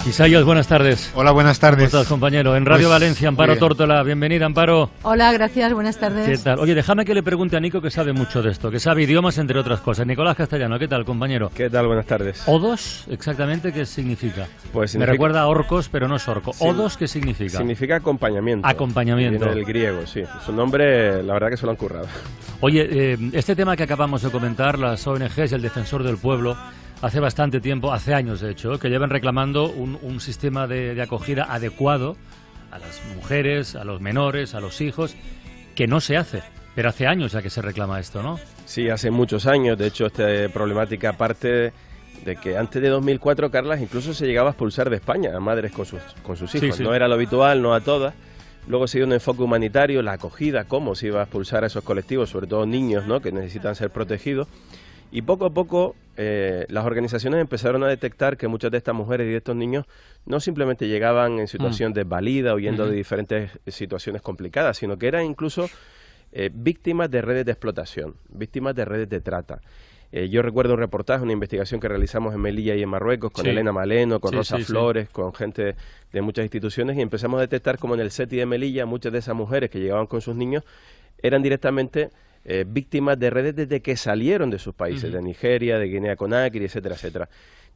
Isaías, buenas tardes. Hola, buenas tardes. ¿Cómo estás, compañero? En Radio Valencia, Amparo Tórtola. Bienvenida, Amparo. Hola, gracias, buenas tardes. ¿Qué tal? Oye, déjame que le pregunte a Nico, que sabe mucho de esto, que sabe idiomas, entre otras cosas. Nicolás Castellano, ¿qué tal, compañero? ¿Qué tal? Buenas tardes. ¿Odos? ¿Exactamente qué significa? Pues Me recuerda a orcos, pero no es orco. ¿Odos qué significa? Significa acompañamiento. Acompañamiento. Viene del griego, sí. Su nombre, la verdad que se lo han currado. Oye, este tema que acabamos de comentar, las ONGs y el Defensor del Pueblo, hace bastante tiempo, hace años de hecho, que llevan reclamando un sistema de acogida adecuado a las mujeres, a los menores, a los hijos, que no se hace. Pero hace años ya que se reclama esto, ¿no? Sí, hace muchos años. De hecho, esta problemática parte de que antes de 2004, Carlas, incluso se llegaba a expulsar de España a madres con sus hijos. Sí. No era lo habitual, no a todas. Luego se dio un enfoque humanitario, la acogida, cómo se iba a expulsar a esos colectivos, sobre todo niños, ¿no?, que necesitan ser protegidos. Y poco a poco las organizaciones empezaron a detectar que muchas de estas mujeres y de estos niños no simplemente llegaban en situación desvalida, huyendo de diferentes situaciones complicadas, sino que eran incluso víctimas de redes de explotación, víctimas de redes de trata. Yo recuerdo un reportaje, una investigación que realizamos en Melilla y en Marruecos con Elena Maleno, con Rosa Flores, con gente de muchas instituciones, y empezamos a detectar como en el SETI de Melilla muchas de esas mujeres que llegaban con sus niños eran directamente víctimas de redes desde que salieron de sus países, de Nigeria, de Guinea-Conakry, etcétera, etcétera.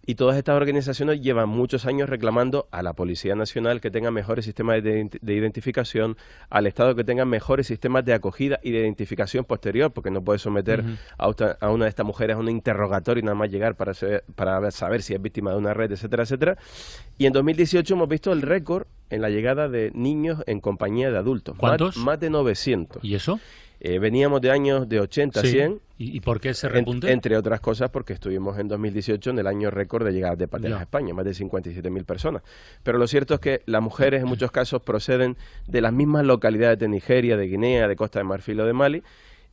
Y todas estas organizaciones llevan muchos años reclamando a la Policía Nacional que tenga mejores sistemas de identificación, al Estado que tenga mejores sistemas de acogida y de identificación posterior, porque no puede someter a una de estas mujeres a un interrogatorio y nada más llegar para saber si es víctima de una red, etcétera, etcétera. Y en 2018 hemos visto el récord en la llegada de niños en compañía de adultos. ¿Cuántos? Más de 900. ¿Y eso? Veníamos de años de 80 a 100. ¿Y por qué ese repunte? Entre otras cosas porque estuvimos en 2018 en el año récord de llegadas de pateras a España, más de 57.000 personas. Pero lo cierto es que las mujeres en muchos casos proceden de las mismas localidades de Nigeria, de Guinea, de Costa de Marfil o de Mali,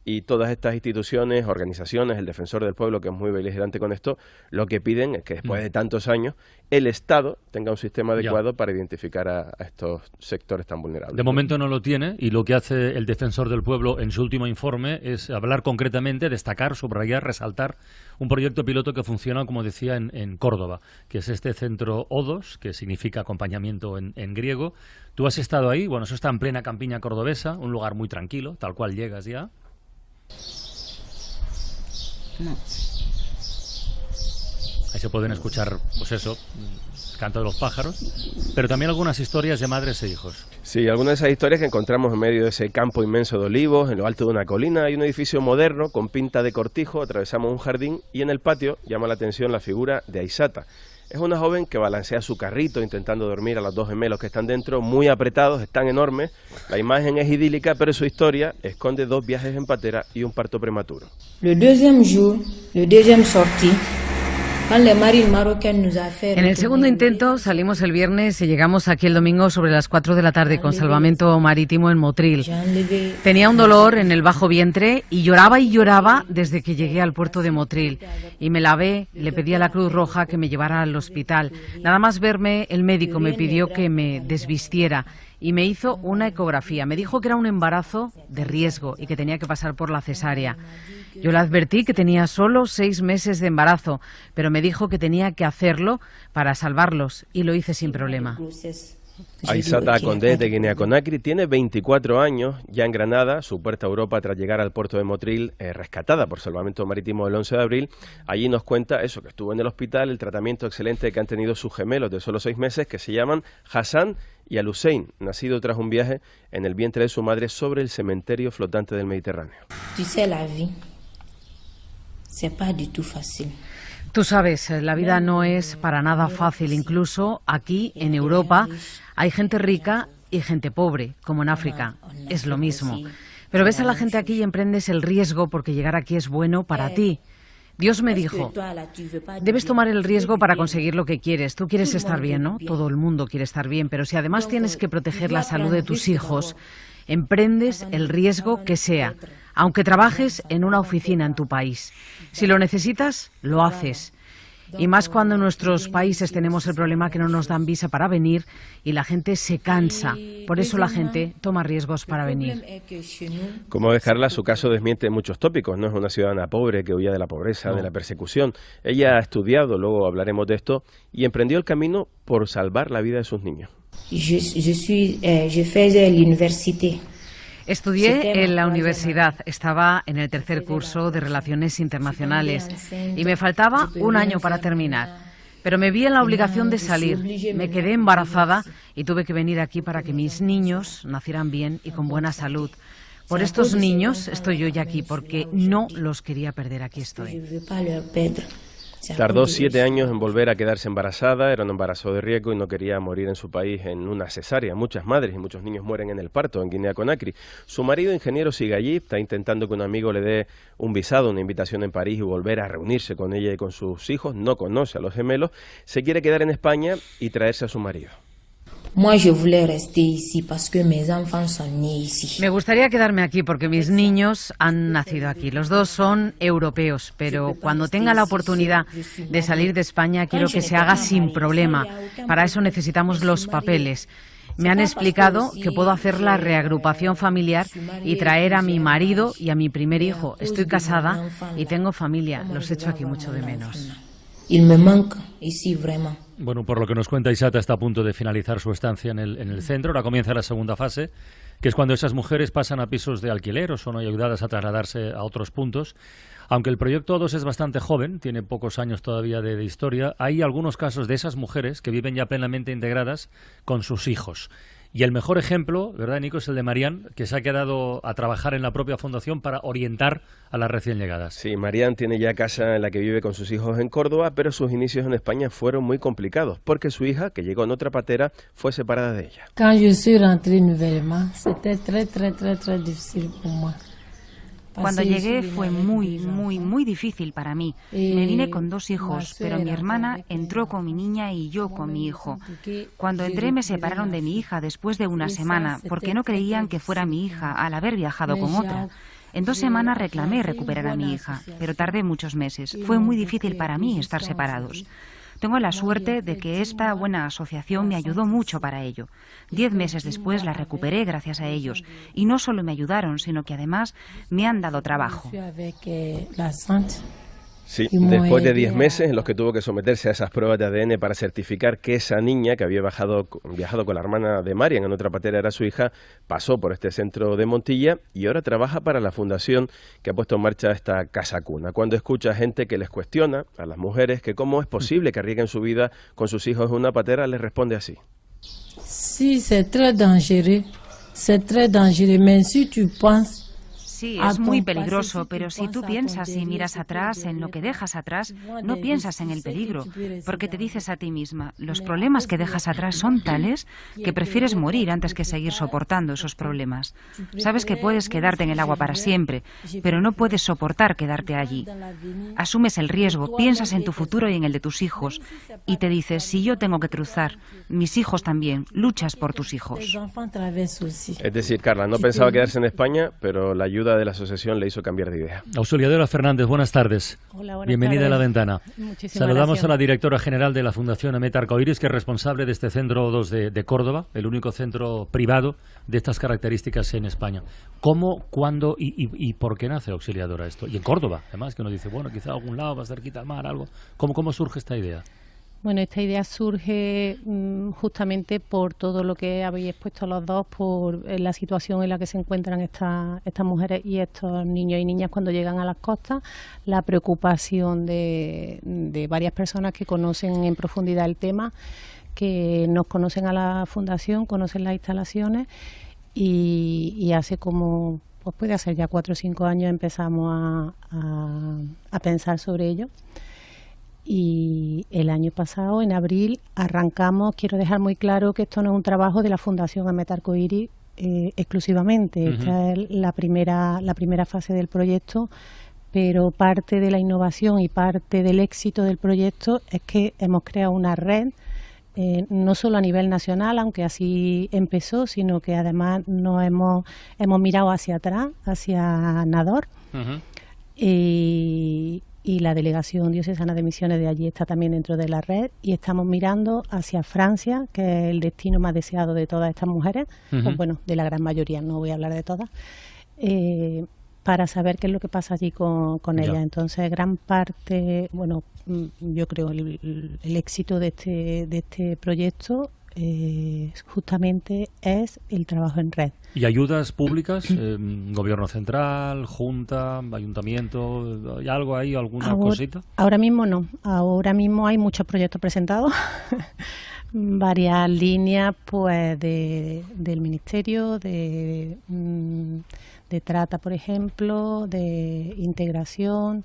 y todas estas instituciones, organizaciones, el Defensor del Pueblo, que es muy beligerante con esto, lo que piden es que después de tantos años el Estado tenga un sistema adecuado para identificar a estos sectores tan vulnerables. De momento no lo tiene, y lo que hace el Defensor del Pueblo en su último informe es hablar concretamente, destacar, subrayar, resaltar un proyecto piloto que funciona, como decía, en Córdoba, que es este centro Odos, que significa acompañamiento en griego. Tú has estado ahí, bueno, eso está en plena campiña cordobesa, un lugar muy tranquilo, tal cual llegas ya. No. Ahí se pueden escuchar, pues eso, canto de los pájaros, pero también algunas historias de madres e hijos. Sí, algunas de esas historias que encontramos en medio de ese campo inmenso de olivos, en lo alto de una colina. Hay un edificio moderno con pinta de cortijo, atravesamos un jardín y en el patio llama la atención la figura de Aisata. Es una joven que balancea su carrito intentando dormir a los dos gemelos que están dentro, muy apretados, están enormes. La imagen es idílica, pero su historia esconde 2 viajes en patera y un parto prematuro. En el segundo intento salimos el viernes y llegamos aquí el domingo sobre las 4 de la tarde con salvamento marítimo en Motril. Tenía un dolor en el bajo vientre y lloraba desde que llegué al puerto de Motril. Y me lavé, le pedí a la Cruz Roja que me llevara al hospital. Nada más verme, el médico me pidió que me desvistiera y me hizo una ecografía. Me dijo que era un embarazo de riesgo y que tenía que pasar por la cesárea. Yo le advertí que tenía solo 6 meses de embarazo, pero me dijo que tenía que hacerlo para salvarlos y lo hice sin problema. Aisata Condé, de Guinea-Conakry, tiene 24 años, ya en Granada, su puerta a Europa tras llegar al puerto de Motril, rescatada por Salvamento Marítimo el 11 de abril. Allí nos cuenta eso, que estuvo en el hospital, el tratamiento excelente que han tenido sus gemelos de solo 6 meses, que se llaman Hassan y Al-Hussein, nacido tras un viaje en el vientre de su madre sobre el cementerio flotante del Mediterráneo. Tú sabes, la vida no es para nada fácil. Incluso aquí, en Europa, hay gente rica y gente pobre, como en África. Es lo mismo. Pero ves a la gente aquí y emprendes el riesgo porque llegar aquí es bueno para ti. Dios me dijo, debes tomar el riesgo para conseguir lo que quieres. Tú quieres estar bien, ¿no? Todo el mundo quiere estar bien, pero si además tienes que proteger la salud de tus hijos, emprendes el riesgo que sea, aunque trabajes en una oficina en tu país. Si lo necesitas, lo haces. Y más cuando en nuestros países tenemos el problema que no nos dan visa para venir y la gente se cansa. Por eso la gente toma riesgos para venir. Como ves, Carla, su caso desmiente muchos tópicos. No es una ciudadana pobre que huía de la pobreza, de la persecución. Ella ha estudiado, luego hablaremos de esto, y emprendió el camino por salvar la vida de sus niños. Je fais l'université. Estudié en la universidad, estaba en el tercer curso de Relaciones Internacionales y me faltaba un año para terminar. Pero me vi en la obligación de salir, me quedé embarazada y tuve que venir aquí para que mis niños nacieran bien y con buena salud. Por estos niños estoy yo ya aquí, porque no los quería perder, aquí estoy. Tardó 7 años en volver a quedarse embarazada, era un embarazo de riesgo y no quería morir en su país en una cesárea. Muchas madres y muchos niños mueren en el parto en Guinea-Conakry. Su marido, ingeniero, sigue allí, está intentando que un amigo le dé un visado, una invitación en París y volver a reunirse con ella y con sus hijos. No conoce a los gemelos, se quiere quedar en España y traerse a su marido. Me gustaría quedarme aquí porque mis niños han nacido aquí. Los dos son europeos, pero cuando tenga la oportunidad de salir de España quiero que se haga sin problema. Para eso necesitamos los papeles. Me han explicado que puedo hacer la reagrupación familiar y traer a mi marido y a mi primer hijo. Estoy casada y tengo familia. Los echo aquí mucho de menos. Bueno, por lo que nos cuenta Isata, está a punto de finalizar su estancia en el centro. Ahora comienza la segunda fase, que es cuando esas mujeres pasan a pisos de alquiler o son ayudadas a trasladarse a otros puntos. Aunque el proyecto O2 es bastante joven, tiene pocos años todavía de historia, hay algunos casos de esas mujeres que viven ya plenamente integradas con sus hijos. Y el mejor ejemplo, ¿verdad, Nico?, es el de Marian, que se ha quedado a trabajar en la propia fundación para orientar a las recién llegadas. Sí, Marian tiene ya casa en la que vive con sus hijos en Córdoba, pero sus inicios en España fueron muy complicados, porque su hija, que llegó en otra patera, fue separada de ella. Quand je suis rentrée nouvellement, c'était très difficile pour moi. Cuando llegué fue muy difícil para mí. Me vine con 2 hijos, pero mi hermana entró con mi niña y yo con mi hijo. Cuando entré me separaron de mi hija después de una semana, porque no creían que fuera mi hija al haber viajado con otra. En 2 semanas reclamé recuperar a mi hija, pero tardé muchos meses. Fue muy difícil para mí estar separados. Tengo la suerte de que esta buena asociación me ayudó mucho para ello. 10 meses después la recuperé gracias a ellos. Y no solo me ayudaron, sino que además me han dado trabajo. Sí, después de 10 meses en los que tuvo que someterse a esas pruebas de ADN para certificar que esa niña que había viajado con la hermana de Marian en otra patera era su hija, pasó por este centro de Montilla y ahora trabaja para la fundación que ha puesto en marcha esta casa cuna. Cuando escucha gente que les cuestiona a las mujeres que cómo es posible que arriesguen su vida con sus hijos en una patera, les responde así. Sí, c'est très dangereux, mais si tu penses. Sí, es muy peligroso, pero si tú piensas y miras atrás en lo que dejas atrás, no piensas en el peligro, porque te dices a ti misma, los problemas que dejas atrás son tales que prefieres morir antes que seguir soportando esos problemas. Sabes que puedes quedarte en el agua para siempre, pero no puedes soportar quedarte allí. Asumes el riesgo, piensas en tu futuro y en el de tus hijos, y te dices, si yo tengo que cruzar, mis hijos también, luchas por tus hijos. Es decir, Carla, no pensaba quedarse en España, pero la ayuda de la asociación le hizo cambiar de idea. Auxiliadora Fernández, buenas tardes. Hola, buenas Bienvenida tardes. a La Ventana. Muchísimas Saludamos gracias. a la directora general de la Fundación Amet Arcoiris, que es responsable de este centro O2 de Córdoba, el único centro privado de estas características en España. ¿Cómo, cuándo y por qué nace, auxiliadora, esto? Y en Córdoba, además, que uno dice, bueno, quizá algún lado, más cerquita al mar, algo. ¿Cómo surge esta idea? Bueno, esta idea surge justamente por todo lo que habéis expuesto los dos, por la situación en la que se encuentran estas mujeres y estos niños y niñas cuando llegan a las costas, la preocupación de varias personas que conocen en profundidad el tema, que nos conocen a la Fundación, conocen las instalaciones y hace como, pues puede hacer ya 4 o 5 años empezamos a pensar sobre ello. Y el año pasado, en abril, arrancamos. Quiero dejar muy claro que esto no es un trabajo de la Fundación Amet Arcoiris exclusivamente. Esta es la primera fase del proyecto, pero parte de la innovación y parte del éxito del proyecto es que hemos creado una red, no solo a nivel nacional, aunque así empezó, sino que además nos hemos mirado hacia atrás, hacia Nador. Y y la Delegación Diocesana de Misiones de allí está también dentro de la red, y estamos mirando hacia Francia, que es el destino más deseado de todas estas mujeres, o bueno, de la gran mayoría, no voy a hablar de todas, para saber qué es lo que pasa allí con ellas. Entonces, gran parte, bueno, yo creo el éxito de este proyecto justamente es el trabajo en red. ¿Y ayudas públicas? ¿Gobierno central, junta, ayuntamiento? ¿Hay algo ahí, alguna cosita? Ahora mismo no. Ahora mismo hay muchos proyectos presentados, varias líneas pues del Ministerio, de trata, por ejemplo, de integración,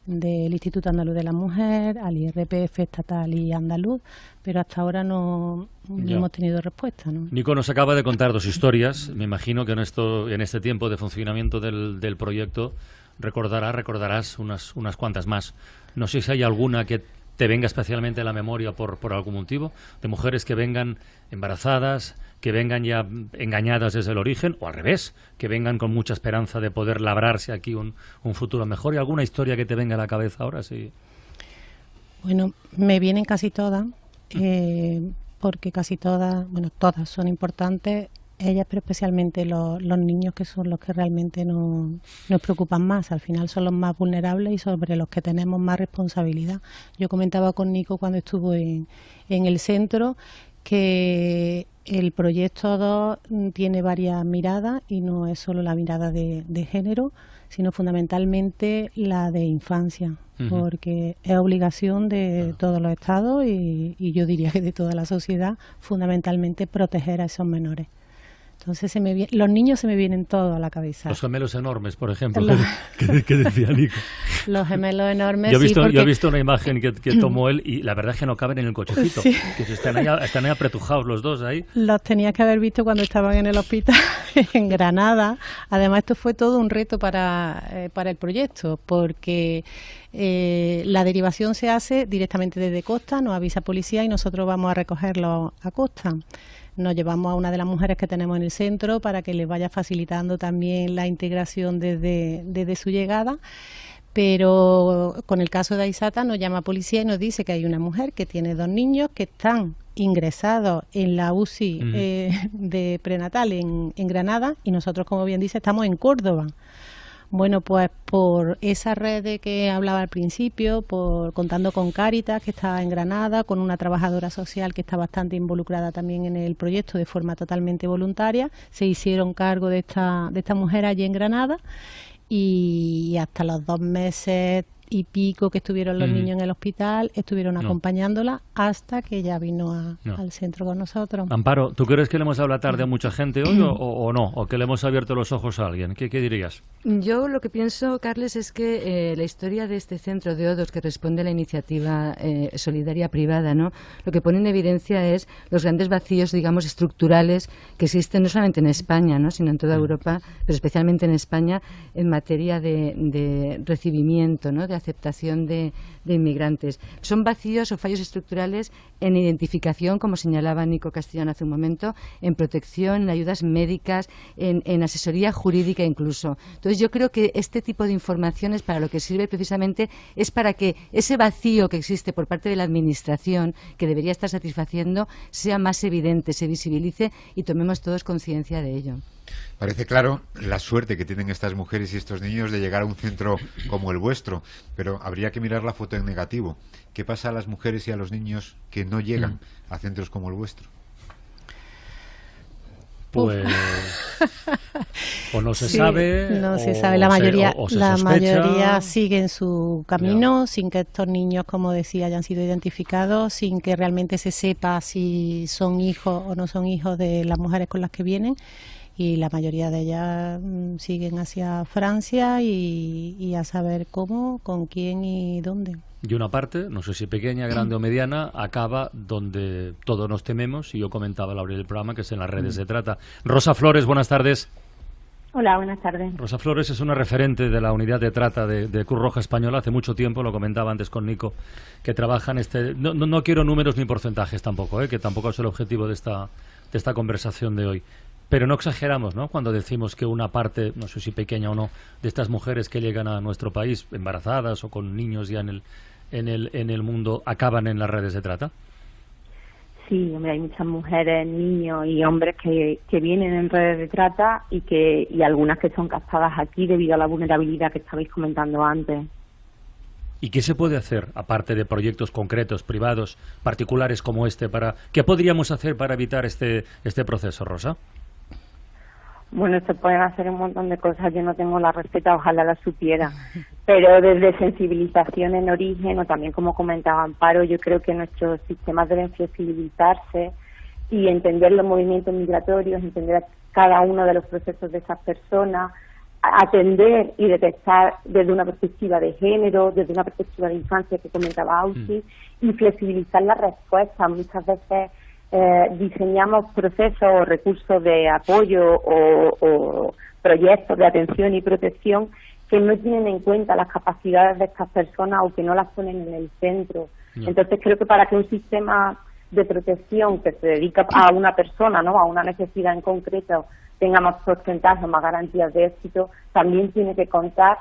del Instituto Andaluz de la Mujer, al IRPF estatal y andaluz, pero hasta ahora no hemos tenido respuesta, ¿no? Nico nos acaba de contar 2 historias. Me imagino que en este tiempo de funcionamiento del proyecto recordarás unas cuantas más. No sé si hay alguna que te venga especialmente a la memoria por algún motivo, de mujeres que vengan embarazadas, que vengan ya engañadas desde el origen, o al revés, que vengan con mucha esperanza de poder labrarse aquí un futuro mejor. ¿Y alguna historia que te venga a la cabeza ahora? Sí. Bueno, me vienen casi todas, porque casi todas, bueno, todas son importantes, ellas, pero especialmente los niños, que son los que realmente nos preocupan más. Al final son los más vulnerables y sobre los que tenemos más responsabilidad. Yo comentaba con Nico cuando estuvo en el centro que el proyecto 2 tiene varias miradas, y no es solo la mirada de género, sino fundamentalmente la de infancia, porque es obligación de todos los estados y yo diría que de toda la sociedad, fundamentalmente proteger a esos menores. Entonces los niños se me vienen todos a la cabeza. Los gemelos enormes, por ejemplo, que decía Nico. Los gemelos enormes, yo he visto una imagen que tomó él, y la verdad es que no caben en el cochecito, que están ahí apretujados los dos ahí. Los tenías que haber visto cuando estaban en el hospital en Granada. Además, esto fue todo un reto para el proyecto, porque la derivación se hace directamente desde costa, nos avisa policía y nosotros vamos a recogerlo a costa. Nos llevamos a una de las mujeres que tenemos en el centro para que les vaya facilitando también la integración desde su llegada. Pero con el caso de Aisata nos llama policía y nos dice que hay una mujer que tiene 2 niños que están ingresados en la UCI de prenatal en Granada, y nosotros, como bien dice, estamos en Córdoba. Bueno, pues por esa red de que hablaba al principio, contando con Cáritas, que está en Granada, con una trabajadora social que está bastante involucrada también en el proyecto de forma totalmente voluntaria, se hicieron cargo de esta mujer allí en Granada, y hasta los 2 meses y pico que estuvieron los niños en el hospital, estuvieron acompañándola hasta que ella vino al centro con nosotros. Amparo, ¿tú crees que le hemos hablado tarde a mucha gente hoy o no? ¿O que le hemos abierto los ojos a alguien? ¿Qué dirías? Yo lo que pienso, Carles, es que la historia de este centro de O2, que responde a la iniciativa solidaria privada, ¿no?, lo que pone en evidencia es los grandes vacíos, digamos, estructurales que existen no solamente en España, ¿no?, sino en toda Europa, pero especialmente en España, en materia de recibimiento, ¿no?, de aceptación de inmigrantes. Son vacíos o fallos estructurales en identificación, como señalaba Nico Castellano hace un momento, en protección, en ayudas médicas, en asesoría jurídica incluso. Entonces yo creo que este tipo de informaciones para lo que sirve precisamente es para que ese vacío que existe por parte de la Administración, que debería estar satisfaciendo, sea más evidente, se visibilice y tomemos todos conciencia de ello. Parece claro la suerte que tienen estas mujeres y estos niños de llegar a un centro como el vuestro, pero habría que mirar la foto en negativo. ¿Qué pasa a las mujeres y a los niños que no llegan a centros como el vuestro? Pues o no se sabe, no se sabe. La mayoría mayoría sigue en su camino, sin que estos niños, como decía, hayan sido identificados, sin que realmente se sepa si son hijos o no son hijos de las mujeres con las que vienen. Y la mayoría de ellas siguen hacia Francia y a saber cómo, con quién y dónde. Y una parte, no sé si pequeña, grande o mediana, acaba donde todos nos tememos, y yo comentaba al abrir el programa, que es en las redes de trata. Rosa Flores, buenas tardes. Hola, buenas tardes. Rosa Flores es una referente de la unidad de trata de Cruz Roja Española hace mucho tiempo, lo comentaba antes con Nico, que trabaja en este... No quiero números ni porcentajes tampoco, que tampoco es el objetivo de esta conversación de hoy. Pero no exageramos, ¿no?, cuando decimos que una parte, no sé si pequeña o no, de estas mujeres que llegan a nuestro país embarazadas o con niños ya en el mundo acaban en las redes de trata. Sí, hombre, hay muchas mujeres, niños y hombres que vienen en redes de trata y algunas que son captadas aquí debido a la vulnerabilidad que estabais comentando antes. ¿Y qué se puede hacer, aparte de proyectos concretos, privados, particulares como este? ¿Qué podríamos hacer para evitar este proceso, Rosa? Bueno, se pueden hacer un montón de cosas, yo no tengo la receta, ojalá la supiera, pero desde sensibilización en origen o también, como comentaba Amparo, yo creo que nuestros sistemas deben flexibilizarse y entender los movimientos migratorios, entender cada uno de los procesos de esas personas, atender y detectar desde una perspectiva de género, desde una perspectiva de infancia que comentaba Ausi, y flexibilizar las respuestas. Muchas veces diseñamos procesos o recursos de apoyo o proyectos de atención y protección que no tienen en cuenta las capacidades de estas personas o que no las ponen en el centro. Entonces creo que para que un sistema de protección que se dedica a una persona, ¿no?, a una necesidad en concreto, tenga más porcentajes, más garantías de éxito, también tiene que contar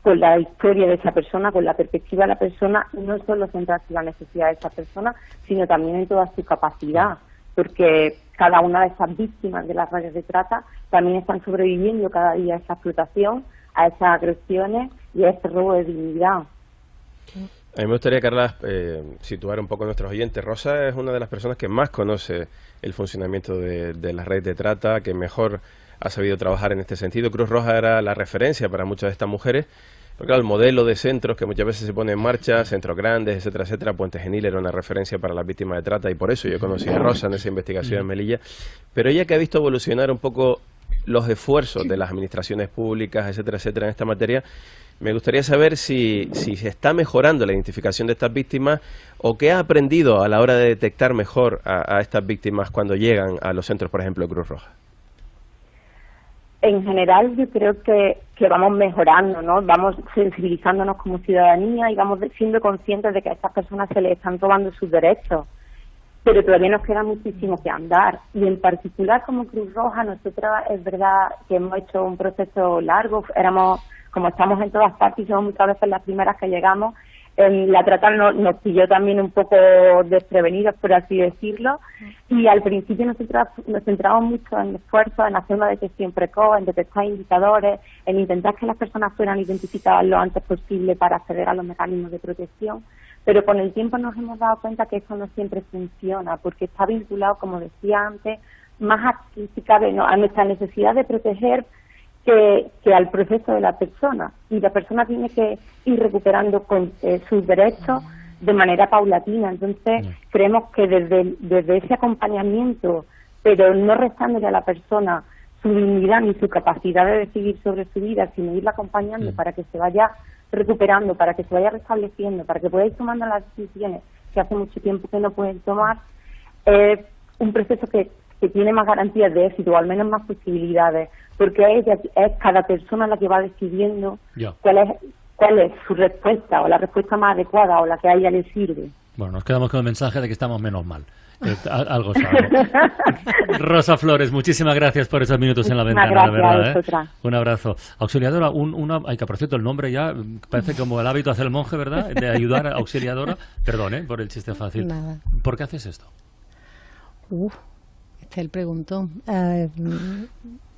con la historia de esa persona, con la perspectiva de la persona, no solo centrarse en la necesidad de esa persona, sino también en toda su capacidad, porque cada una de esas víctimas de las redes de trata también están sobreviviendo cada día a esa explotación, a esas agresiones y a este robo de dignidad. A mí me gustaría, Carla, situar un poco a nuestros oyentes. Rosa es una de las personas que más conoce el funcionamiento de las redes de trata, que mejor ha sabido trabajar en este sentido. Cruz Roja era la referencia para muchas de estas mujeres, porque claro, el modelo de centros que muchas veces se pone en marcha, centros grandes, etcétera, etcétera. Puente Genil era una referencia para las víctimas de trata y por eso yo conocí a Rosa en esa investigación en Melilla. Pero ella, que ha visto evolucionar un poco los esfuerzos de las administraciones públicas, etcétera, etcétera, en esta materia, me gustaría saber si se está mejorando la identificación de estas víctimas o qué ha aprendido a la hora de detectar mejor a estas víctimas cuando llegan a los centros, por ejemplo, de Cruz Roja. En general, yo creo que vamos mejorando, ¿no? Vamos sensibilizándonos como ciudadanía y vamos siendo conscientes de que a estas personas se les están robando sus derechos. Pero todavía nos queda muchísimo que andar. Y en particular, como Cruz Roja, nosotras es verdad que hemos hecho un proceso largo. Como estamos en todas partes y somos muchas veces las primeras que llegamos, la trata nos pilló también un poco desprevenidos, por así decirlo, y al principio nosotros nos centramos mucho en esfuerzos, en hacer una detección precoz, en detectar indicadores, en intentar que las personas fueran identificadas lo antes posible para acceder a los mecanismos de protección, pero con el tiempo nos hemos dado cuenta que eso no siempre funciona, porque está vinculado, como decía antes, más a nuestra necesidad de proteger que al proceso de la persona, y la persona tiene que ir recuperando sus derechos de manera paulatina. Entonces creemos que desde ese acompañamiento, pero no restándole a la persona su dignidad ni su capacidad de decidir sobre su vida, sino irla acompañando para que se vaya recuperando, para que se vaya restableciendo, para que pueda ir tomando las decisiones que hace mucho tiempo que no pueden tomar, es un proceso que tiene más garantías de éxito, o al menos más posibilidades, porque es cada persona la que va decidiendo cuál es su respuesta, o la respuesta más adecuada, o la que a ella le sirve. Bueno, nos quedamos con el mensaje de que estamos menos mal. Algo sabe. Rosa Flores, muchísimas gracias por esos minutos en la ventana, de verdad. Un abrazo. Auxiliadora, que por cierto, el nombre ya parece como el hábito hace el monje, ¿verdad? De ayudar a auxiliadora. Perdón, por el chiste fácil. Nada. ¿Por qué haces esto? Él preguntó.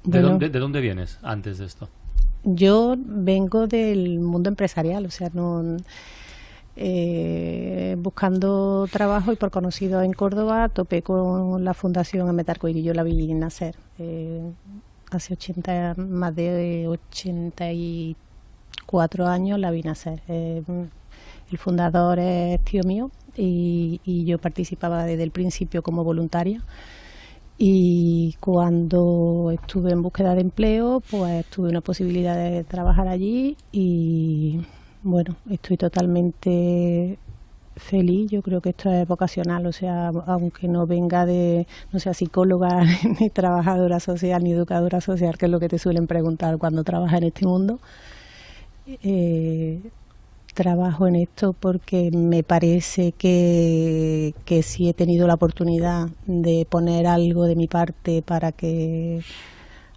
¿De dónde vienes antes de esto? Yo vengo del mundo empresarial, o sea, buscando trabajo y por conocido en Córdoba topé con la Fundación Ahmed Arcoíris y yo la vi nacer. Hace más de 84 años la vi nacer. El fundador es tío mío y yo participaba desde el principio como voluntaria. Y cuando estuve en búsqueda de empleo, pues tuve una posibilidad de trabajar allí y bueno, estoy totalmente feliz. Yo creo que esto es vocacional, o sea, aunque no venga no sea psicóloga, ni trabajadora social, ni educadora social, que es lo que te suelen preguntar cuando trabajas en este mundo, trabajo en esto porque me parece que si he tenido la oportunidad de poner algo de mi parte para que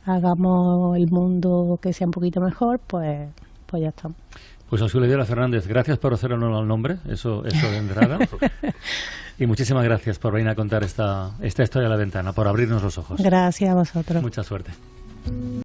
hagamos el mundo que sea un poquito mejor, pues ya estamos. Pues Auxiliadora Fernández, gracias por hacer honor al nombre, eso de entrada. Y muchísimas gracias por venir a contar esta historia a la ventana, por abrirnos los ojos. Gracias a vosotros. Mucha suerte.